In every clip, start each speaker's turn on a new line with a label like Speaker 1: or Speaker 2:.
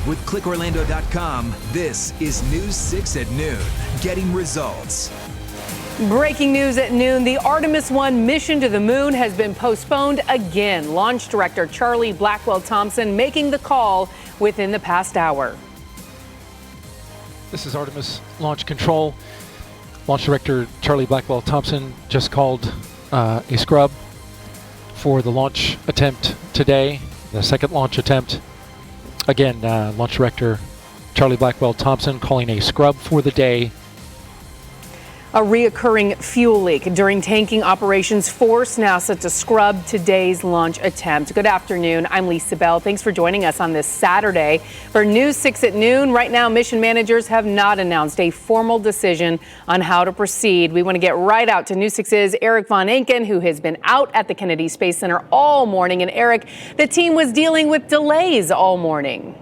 Speaker 1: With clickorlando.com, this is News 6 at noon, getting results.
Speaker 2: Breaking news at noon, the Artemis 1 mission to the moon has been postponed again. Launch director Charlie Blackwell-Thompson making the call within the past hour.
Speaker 3: This is Artemis Launch Control. Launch director Charlie Blackwell-Thompson just called a scrub for the launch attempt today, the second launch attempt. Again, launch director Charlie Blackwell-Thompson calling a scrub for the day.
Speaker 2: A reoccurring fuel leak during tanking operations forced NASA to scrub today's launch attempt. Good afternoon. I'm Lisa Bell. Thanks for joining us on this Saturday for News 6 at noon. Right now, mission managers have not announced a formal decision on how to proceed. We want to get right out to News 6's Eric Von Enken, who has been out at the Kennedy Space Center all morning. And Eric, the team was dealing with delays all morning.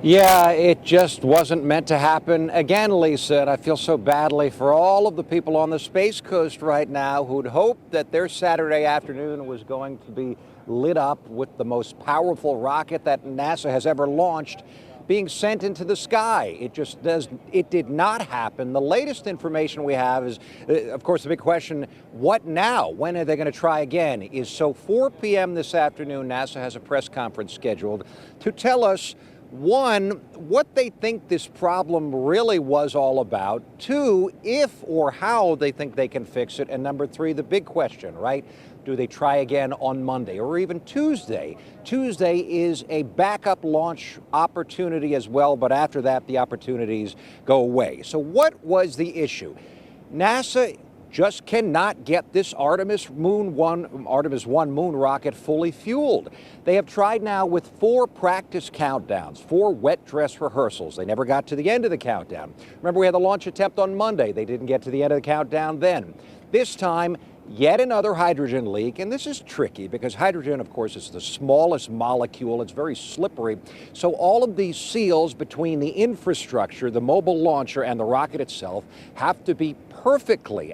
Speaker 4: Yeah, it just wasn't meant to happen again, Lisa, and I feel so badly for all of the people on the Space Coast right now who'd hoped that their Saturday afternoon was going to be lit up with the most powerful rocket that NASA has ever launched being sent into the sky. It did not happen. The latest information we have is, of course, the big question, what now? When are they going to try again? 4 p.m. this afternoon, NASA has a press conference scheduled to tell us, one, what they think this problem really was all about. Two, if or how they think they can fix it. And number three, the big question, right? Do they try again on Monday or even Tuesday? Tuesday is a backup launch opportunity as well, but after that, the opportunities go away. So what was the issue? NASA just cannot get this Artemis 1 moon rocket fully fueled. They have tried now with 4 practice countdowns, 4 wet dress rehearsals. They never got to the end of the countdown. Remember, we had the launch attempt on Monday. They didn't get to the end of the countdown then. This time, yet another hydrogen leak, and this is tricky because hydrogen, of course, is the smallest molecule. It's very slippery. So all of these seals between the infrastructure, the mobile launcher, and the rocket itself have to be perfectly.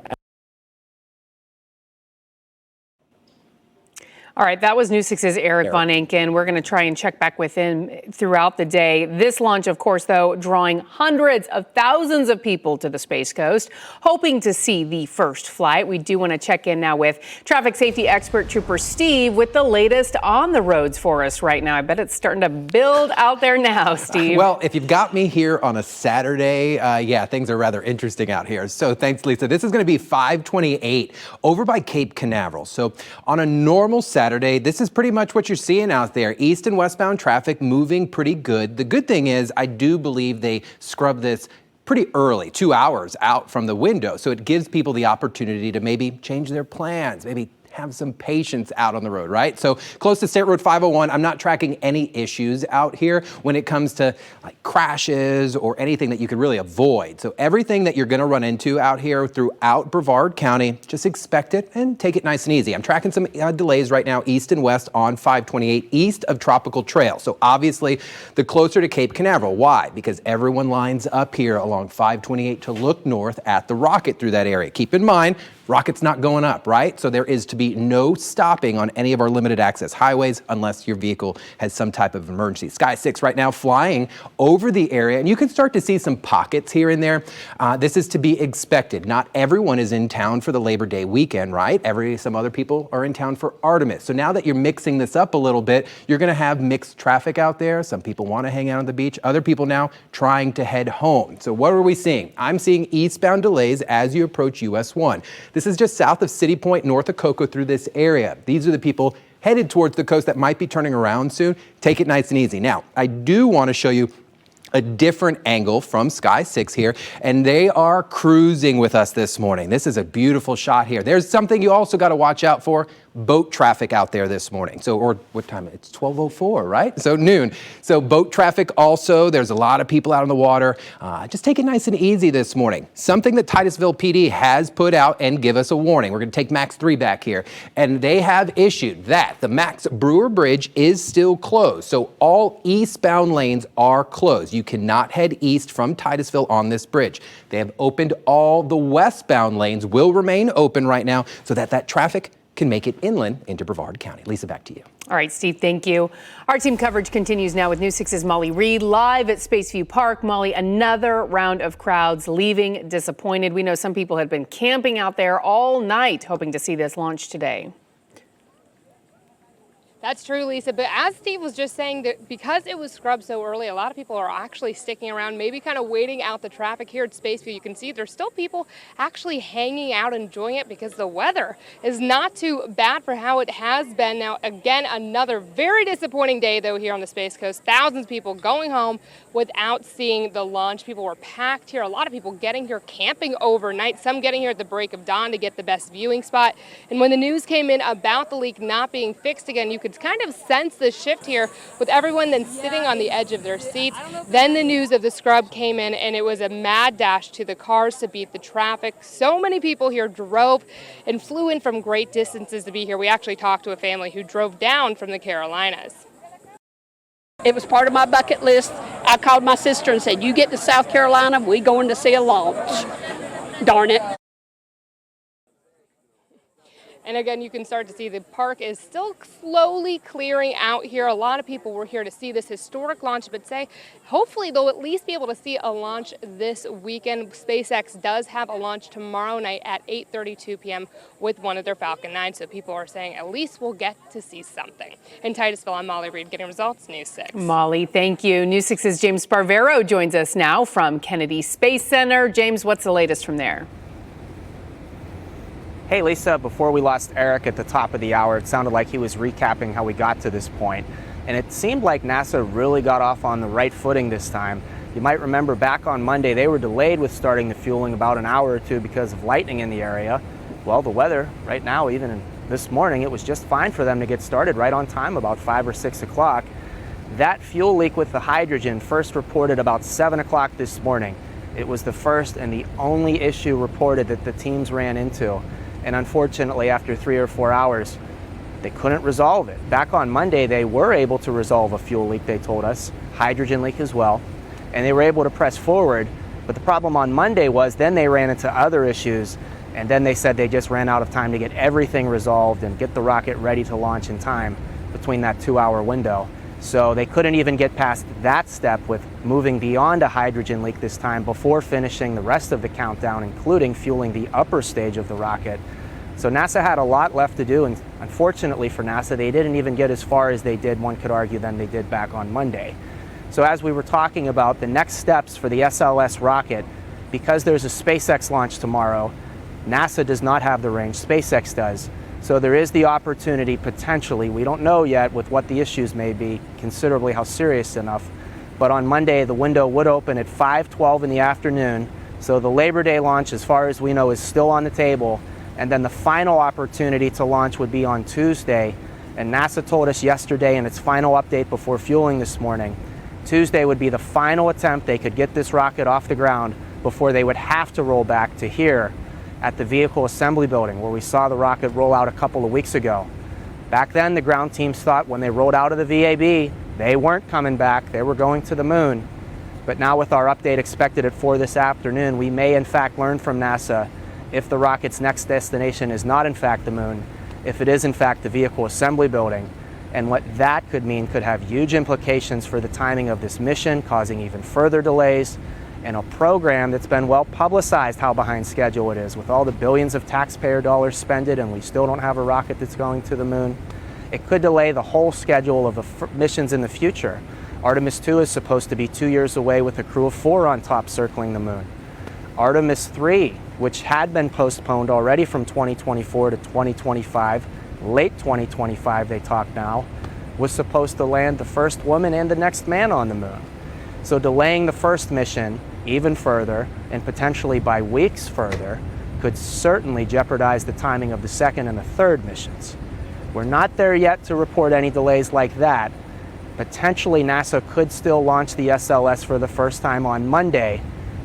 Speaker 2: All right, that was News 6's Eric Von Enken. We're going to try and check back with him throughout the day. This launch, of course, though, drawing hundreds of thousands of people to the Space Coast, hoping to see the first flight. We do want to check in now with traffic safety expert Trooper Steve with the latest on the roads for us right now. I bet it's starting to build out there now, Steve.
Speaker 5: Well, if you've got me here on a Saturday, yeah, things are rather interesting out here. So thanks, Lisa. This is going to be 528 over by Cape Canaveral. So on a normal Saturday, this is pretty much what you're seeing out there. East and westbound traffic moving pretty good. The good thing is I do believe they scrub this pretty early, 2 hours out from the window. So it gives people the opportunity to maybe change their plans, maybe have some patience out on the road, right? So close to State Road 501, I'm not tracking any issues out here when it comes to like crashes or anything that you could really avoid. So everything that you're going to run into out here throughout Brevard County, just expect it and take it nice and easy. I'm tracking some delays right now east and west on 528 east of Tropical Trail. So obviously the closer to Cape Canaveral. Why? Because everyone lines up here along 528 to look north at the rocket through that area. Keep in mind, rocket's not going up, right? So there is to be no stopping on any of our limited access highways unless your vehicle has some type of emergency. Sky 6 right now flying over the area, and you can start to see some pockets here and there. This is to be expected. Not everyone is in town for the Labor Day weekend, right? Some other people are in town for Artemis. So now that you're mixing this up a little bit, you're gonna have mixed traffic out there. Some people wanna hang out on the beach. Other people now trying to head home. So what are we seeing? I'm seeing eastbound delays as you approach US 1. This is just south of City Point, north of Cocoa through this area. These are the people headed towards the coast that might be turning around soon. Take it nice and easy. Now, I do want to show you a different angle from Sky 6 here, and they are cruising with us this morning. This is a beautiful shot here. There's something you also got to watch out for. Boat traffic out there this morning. So, or what time? It's 12:04, right? So noon. So boat traffic also. There's a lot of people out on the water. Just take it nice and easy this morning. Something that Titusville PD has put out and give us a warning. We're going to take Max 3 back here. And they have issued that the Max Brewer Bridge is still closed. So all eastbound lanes are closed. You cannot head east from Titusville on this bridge. They have opened all the westbound lanes will remain open right now so that traffic can make it inland into Brevard County. Lisa, back to you.
Speaker 2: All right, Steve, thank you. Our team coverage continues now with News 6's Molly Reed live at Spaceview Park. Molly, another round of crowds leaving disappointed. We know some people had been camping out there all night hoping to see this launch today.
Speaker 6: That's true, Lisa. But as Steve was just saying, that because it was scrubbed so early, a lot of people are actually sticking around, maybe kind of waiting out the traffic here at Spaceview. You can see there's still people actually hanging out, enjoying it because the weather is not too bad for how it has been. Now, again, another very disappointing day, though, here on the Space Coast. Thousands of people going home without seeing the launch. People were packed here. A lot of people getting here, camping overnight, some getting here at the break of dawn to get the best viewing spot. And when the news came in about the leak not being fixed again, you could kind of sense the shift here with everyone then sitting on the edge of their seats. Then the news of the scrub came in, and it was a mad dash to the cars to beat the traffic. So many people here drove and flew in from great distances to be here. We actually talked to a family who drove down from the Carolinas.
Speaker 7: It was part of my bucket list. I called my sister and said, you get to South Carolina, we going to see a launch. Darn it.
Speaker 6: And again, you can start to see the park is still slowly clearing out here. A lot of people were here to see this historic launch, but say hopefully they'll at least be able to see a launch this weekend. SpaceX does have a launch tomorrow night at 8:32 p.m. with one of their Falcon 9, so people are saying at least we'll get to see something. In Titusville, I'm Molly Reed, getting results, News 6.
Speaker 2: Molly, thank you. News 6's James Sparvero joins us now from Kennedy Space Center. James, what's the latest from there?
Speaker 8: Hey Lisa, before we lost Eric at the top of the hour, it sounded like he was recapping how we got to this point. And it seemed like NASA really got off on the right footing this time. You might remember back on Monday, they were delayed with starting the fueling about an hour or two because of lightning in the area. Well, the weather right now, even this morning, it was just fine for them to get started right on time, about 5 or 6 o'clock. That fuel leak with the hydrogen first reported about 7 o'clock this morning. It was the first and the only issue reported that the teams ran into. And unfortunately, after 3 or 4 hours, they couldn't resolve it. Back on Monday, they were able to resolve a fuel leak, they told us, hydrogen leak as well, and they were able to press forward. But the problem on Monday was then they ran into other issues, and then they said they just ran out of time to get everything resolved and get the rocket ready to launch in time between that 2-hour window. So they couldn't even get past that step with moving beyond a hydrogen leak this time before finishing the rest of the countdown, including fueling the upper stage of the rocket. So NASA had a lot left to do, and unfortunately for NASA, they didn't even get as far as they did, one could argue, than they did back on Monday. So as we were talking about the next steps for the SLS rocket, because there's a SpaceX launch tomorrow, NASA does not have the range, SpaceX does. So there is the opportunity potentially, we don't know yet with what the issues may be, considerably how serious enough, but on Monday the window would open at 5:12 in the afternoon. So the Labor Day launch, as far as we know, is still on the table, and then the final opportunity to launch would be on Tuesday. And NASA told us yesterday in its final update before fueling this morning, Tuesday would be the final attempt they could get this rocket off the ground before they would have to roll back to here at the Vehicle Assembly Building, where we saw the rocket roll out a couple of weeks ago. Back then, the ground teams thought when they rolled out of the VAB, they weren't coming back, they were going to the moon. But now with our update expected at 4 this afternoon, we may in fact learn from NASA if the rocket's next destination is not in fact the moon, if it is in fact the Vehicle Assembly Building. And what that could mean could have huge implications for the timing of this mission, causing even further delays, and a program that's been well publicized how behind schedule it is, with all the billions of taxpayer dollars spent, and we still don't have a rocket that's going to the moon. It could delay the whole schedule of the missions in the future. Artemis 2 is supposed to be 2 years away with a crew of 4 on top circling the moon. Artemis 3, which had been postponed already from 2024 to 2025, late 2025 they talk now, was supposed to land the first woman and the next man on the moon. So delaying the first mission even further, and potentially by weeks further, could certainly jeopardize the timing of the second and the third missions. We're not there yet to report any delays like that. Potentially NASA could still launch the SLS for the first time on Monday,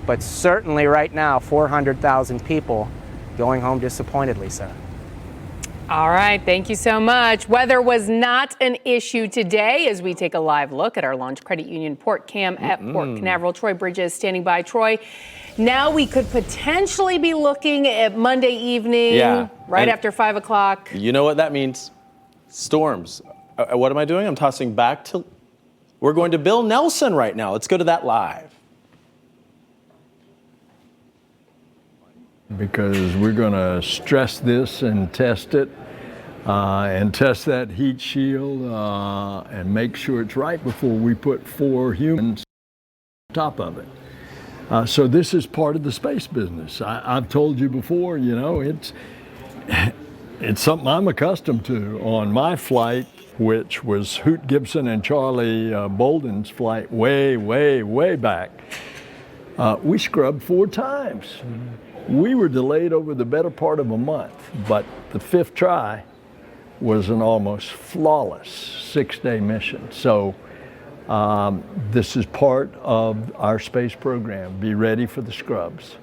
Speaker 8: but certainly right now 400,000 people going home disappointed, Lisa.
Speaker 2: All right, thank you so much. Weather was not an issue today as we take a live look at our Launch Credit Union port cam at Port Canaveral. Troy Bridges standing by. Troy, now we could potentially be looking at Monday evening, right after 5 o'clock.
Speaker 9: You know what that means? Storms. What am I doing? I'm tossing back to, we're going to Bill Nelson right now. Let's go to that live.
Speaker 10: Because we're going to stress this and test it and test that heat shield and make sure it's right before we put 4 humans on top of it. So this is part of the space business. I've told you before, you know, it's something I'm accustomed to. On my flight, which was Hoot Gibson and Charlie Bolden's flight way back, we scrubbed 4 times. We were delayed over the better part of a month, but the 5th try was an almost flawless 6-day mission. So this is part of our space program. Be ready for the scrubs.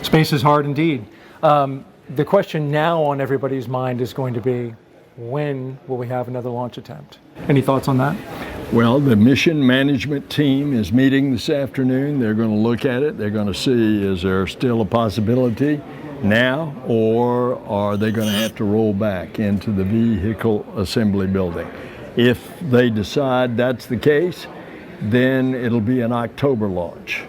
Speaker 3: Space is hard indeed. The question now on everybody's mind is going to be, when will we have another launch attempt? Any thoughts on that?
Speaker 10: Well, the mission management team is meeting this afternoon. They're going to look at it. They're going to see, is there still a possibility now, or are they going to have to roll back into the vehicle assembly building? If they decide that's the case, then it'll be an October launch.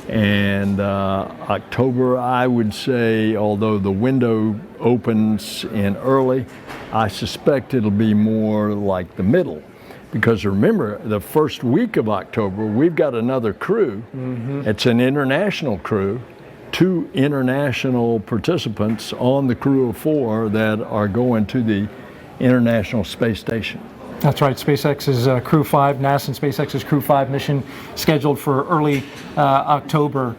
Speaker 10: And October, I would say, although the window opens in early, I suspect it'll be more like the middle. Because remember, the first week of October, we've got another crew. It's an international crew, 2 international participants on the crew of 4 that are going to the International Space Station.
Speaker 3: That's right. SpaceX's Crew 5, NASA and SpaceX's Crew 5 mission scheduled for early October.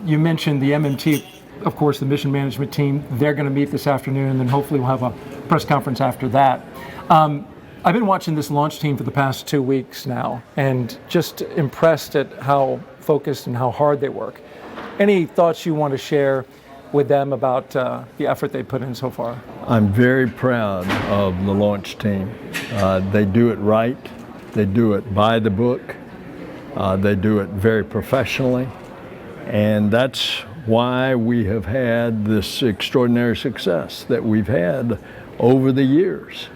Speaker 3: You mentioned the MMT, of course, the mission management team. They're going to meet this afternoon, and then hopefully we'll have a press conference after that. I've been watching this launch team for the past 2 weeks now, and just impressed at how focused and how hard they work. Any thoughts you want to share with them about the effort they put in so far?
Speaker 10: I'm very proud of the launch team. They do it right. They do it by the book. They do it very professionally. And that's why we have had this extraordinary success that we've had over the years.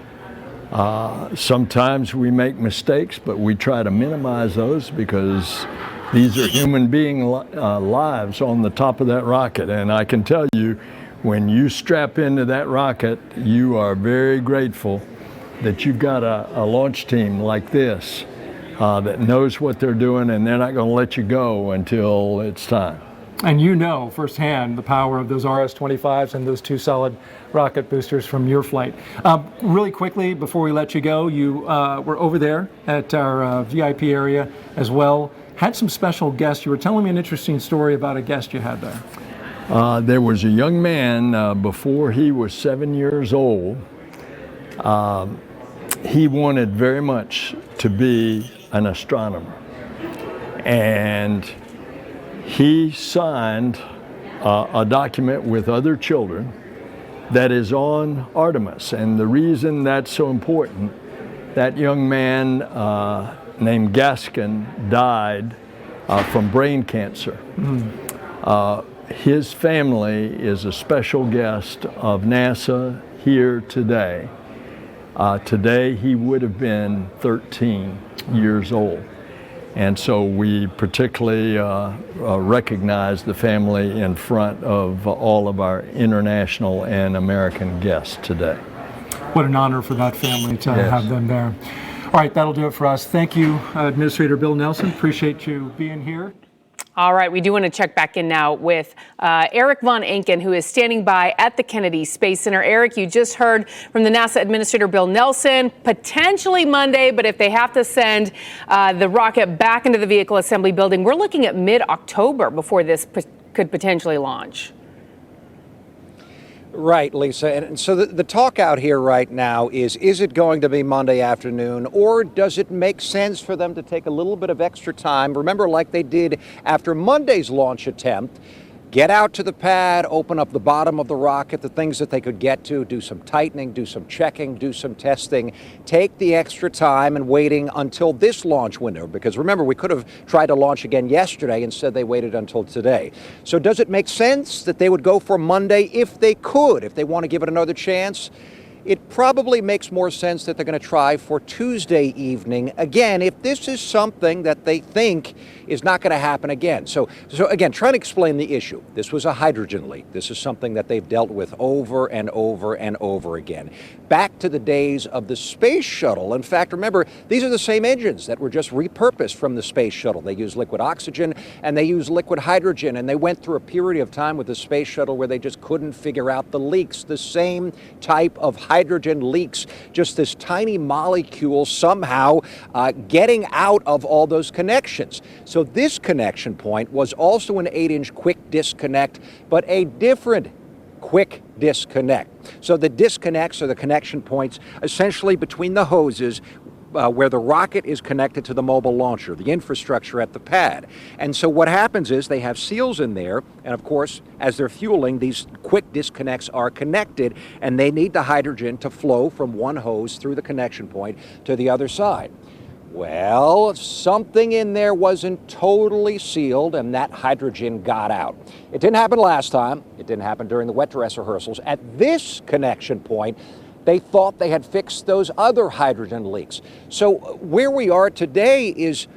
Speaker 10: Sometimes we make mistakes, but we try to minimize those because these are human being lives on the top of that rocket. And I can tell you, when you strap into that rocket, you are very grateful that you've got a launch team like this that knows what they're doing, and they're not going to let you go until it's time.
Speaker 3: And you know firsthand the power of those RS-25s and those 2 solid rocket boosters from your flight. Really quickly, before we let you go, you were over there at our VIP area as well. Had some special guests. You were telling me an interesting story about a guest you had there.
Speaker 10: There was a young man before he was 7 years old. He wanted very much to be an astronomer. And he signed a document with other children that is on Artemis. And the reason that's so important, that young man named Gaskin died from brain cancer. His family is a special guest of NASA here today. Today he would have been 13 years old. And so we particularly recognize the family in front of all of our international and American guests today.
Speaker 3: What an honor for that family to have them there. All right, that'll do it for us. Thank you, Administrator Bill Nelson. Appreciate you being here.
Speaker 2: All right, we do want to check back in now with Eric Von Enken, who is standing by at the Kennedy Space Center. Eric, you just heard from the NASA Administrator Bill Nelson, potentially Monday, but if they have to send the rocket back into the vehicle assembly building, we're looking at mid-October before this could potentially launch.
Speaker 4: Right, Lisa. And so the talk out here right now is it going to be Monday afternoon, or does it make sense for them to take a little bit of extra time? Remember, like they did after Monday's launch attempt, get out to the pad, open up the bottom of the rocket, the things that they could get to, do some tightening, do some checking, do some testing, take the extra time and waiting until this launch window. Because remember, we could have tried to launch again yesterday. Instead, they waited until today. So does it make sense that they would go for Monday if they could, if they want to give it another chance? It probably makes more sense that they're going to try for Tuesday evening again if this is something that they think is not going to happen again. So again, trying to explain the issue. This was a hydrogen leak. This is something that they've dealt with over and over and over again. Back to the days of the space shuttle. In fact, remember, these are the same engines that were just repurposed from the space shuttle. They use liquid oxygen and they use liquid hydrogen, and they went through a period of time with the space shuttle where they just couldn't figure out the leaks. The same type of hydrogen leaks, just this tiny molecule somehow getting out of all those connections. So this connection point was also an 8-inch quick disconnect, but a different quick disconnect. So the disconnects are the connection points essentially between the hoses where the rocket is connected to the mobile launcher, the infrastructure at the pad. And so what happens is they have seals in there, and of course, as they're fueling, these quick disconnects are connected, and they need the hydrogen to flow from one hose through the connection point to the other side. Well, something in there wasn't totally sealed, and that hydrogen got out. It didn't happen last time. It didn't happen during the wet dress rehearsals. At this connection point, they thought they had fixed those other hydrogen leaks. So where we are today is,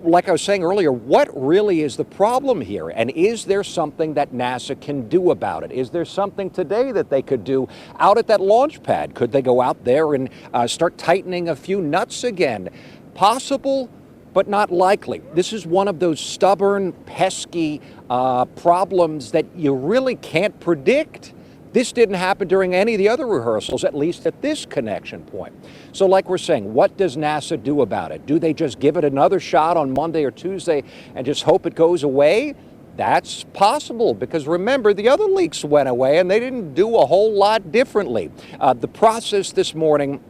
Speaker 4: like I was saying earlier, what really is the problem here? And is there something that NASA can do about it? Is there something today that they could do out at that launch pad? Could they go out there and start tightening a few nuts again? Possible, but not likely. This is one of those stubborn, pesky problems that you really can't predict. This didn't happen during any of the other rehearsals, at least at this connection point. So like we're saying, what does NASA do about it? Do they just give it another shot on Monday or Tuesday and just hope it goes away? That's possible, because remember, the other leaks went away and they didn't do a whole lot differently. The process this morning,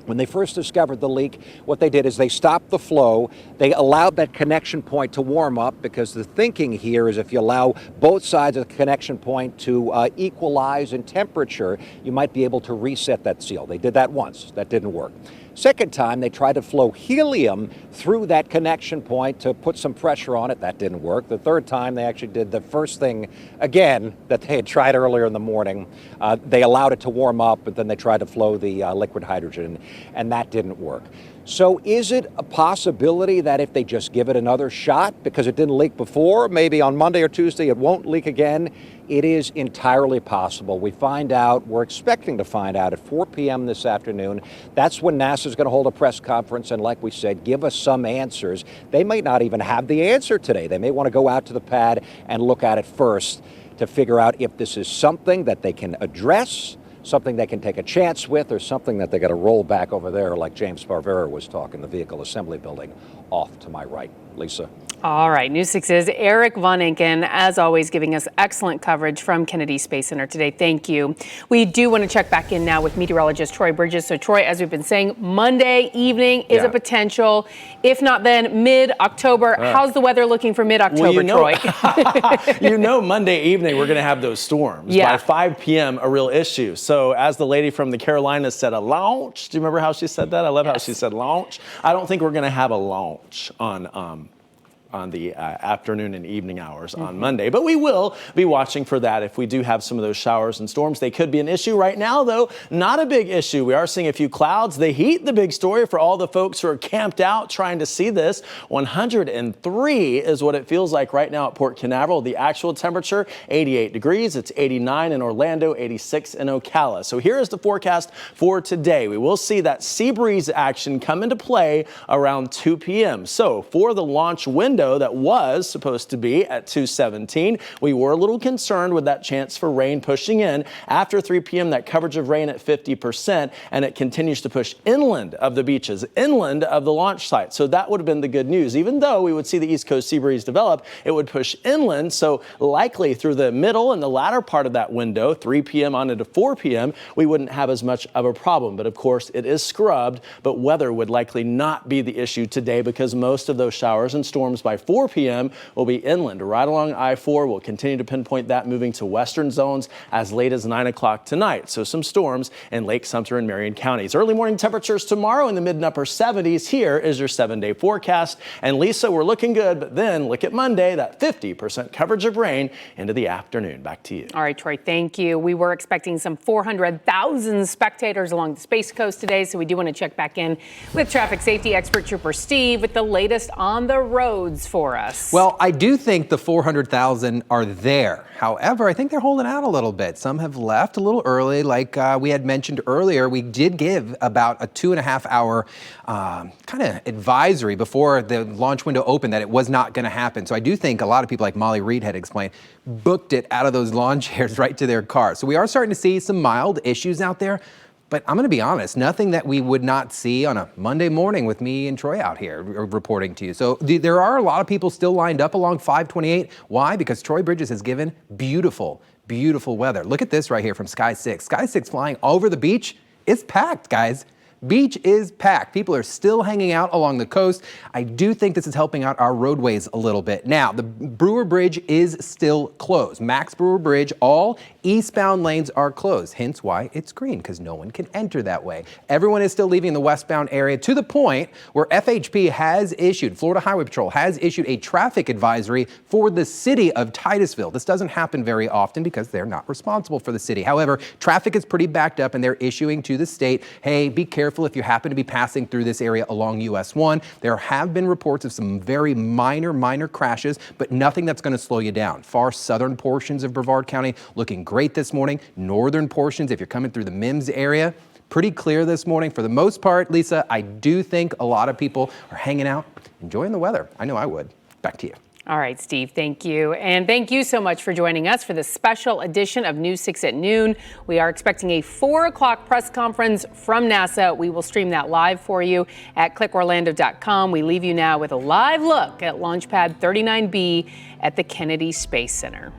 Speaker 4: when they first discovered the leak, what they did is they stopped the flow. They allowed that connection point to warm up, because the thinking here is if you allow both sides of the connection point to equalize in temperature, you might be able to reset that seal. They did that once. That didn't work. Second time, they tried to flow helium through that connection point to put some pressure on it. That didn't work. The third time, they actually did the first thing again that they had tried earlier in the morning. They allowed it to warm up, but then they tried to flow the liquid hydrogen, and that didn't work. So is it a possibility that if they just give it another shot, because it didn't leak before, maybe on Monday or Tuesday it won't leak again? It is entirely possible. We're expecting to find out at 4 p.m. this afternoon. That's when NASA's going to hold a press conference and, like we said, give us some answers. They might not even have the answer today. They may want to go out to the pad and look at it first to figure out if this is something that they can address, something they can take a chance with, or something that they got to roll back over there like James Barbera was talking, the vehicle assembly building off to my right. Lisa.
Speaker 2: All right, News 6's Eric Von Inken, as always, giving us excellent coverage from Kennedy Space Center today. Thank you. We do want to check back in now with meteorologist Troy Bridges. So, Troy, as we've been saying, Monday evening is a potential. If not, then mid-October. How's the weather looking for mid-October, Troy?
Speaker 9: Monday evening we're going to have those storms. By 5 p.m., a real issue. So, as the lady from the Carolinas said, a launch. Do you remember how she said that? I love how she said launch. I don't think we're going to have a launch on the afternoon and evening hours on Monday. But we will be watching for that if we do have some of those showers and storms. They could be an issue right now, though. Not a big issue. We are seeing a few clouds. The heat, the big story for all the folks who are camped out trying to see this. 103 is what it feels like right now at Port Canaveral. The actual temperature, 88 degrees. It's 89 in Orlando, 86 in Ocala. So here is the forecast for today. We will see that sea breeze action come into play around 2 p.m. So for the launch window that was supposed to be at 2:17, we were a little concerned with that chance for rain pushing in. After 3 p.m., that coverage of rain at 50%, and it continues to push inland of the beaches, inland of the launch site. So that would have been the good news. Even though we would see the East Coast sea breeze develop, it would push inland. So likely through the middle and the latter part of that window, 3 p.m. on into 4 p.m., we wouldn't have as much of a problem. But of course, it is scrubbed, but weather would likely not be the issue today, because most of those showers and storms by by 4 p.m. will be inland right along I-4. We'll continue to pinpoint that moving to western zones as late as 9 o'clock tonight. So some storms in Lake Sumter and Marion counties. Early morning temperatures tomorrow in the mid and upper 70s. Here is your 7-day forecast. And Lisa, we're looking good, but then look at Monday, that 50% coverage of rain into the afternoon. Back to you.
Speaker 2: All right, Troy, thank you. We were expecting some 400,000 spectators along the Space Coast today, so we do want to check back in with traffic safety expert Trooper Steve with the latest on the roads for us.
Speaker 5: Well, I do think the 400,000 are there. However, I think they're holding out a little bit. Some have left a little early. Like we had mentioned earlier, we did give about a 2.5 hour kind of advisory before the launch window opened that it was not going to happen. So I do think a lot of people, like Molly Reed had explained, booked it out of those lawn chairs right to their car. So we are starting to see some mild issues out there. But I'm going to be honest, nothing that we would not see on a Monday morning with me and Troy out here reporting to you. So there are a lot of people still lined up along 528. Why? Because Troy Bridges has given beautiful, beautiful weather. Look at this right here from Sky 6. Sky 6 flying over the beach. It's packed, guys. Beach is packed. People are still hanging out along the coast. I do think this is helping out our roadways a little bit. Now, the Brewer Bridge is still closed. Max Brewer Bridge, all eastbound lanes are closed, hence why it's green, because no one can enter that way. Everyone is still leaving the westbound area to the point where FHP has issued, Florida Highway Patrol has issued a traffic advisory for the city of Titusville. This doesn't happen very often because they're not responsible for the city. However, traffic is pretty backed up and they're issuing to the state, hey, be careful if you happen to be passing through this area along US 1. There have been reports of some very minor crashes, but nothing that's going to slow you down. Far southern portions of Brevard County looking great this morning. Northern portions, if you're coming through the Mims area, pretty clear this morning. For the most part, Lisa, I do think a lot of people are hanging out, enjoying the weather. I know I would. Back to you.
Speaker 2: All right, Steve, thank you. And thank you so much for joining us for this special edition of News 6 at noon. We are expecting a 4 o'clock press conference from NASA. We will stream that live for you at clickorlando.com. We leave you now with a live look at Launch Pad 39B at the Kennedy Space Center.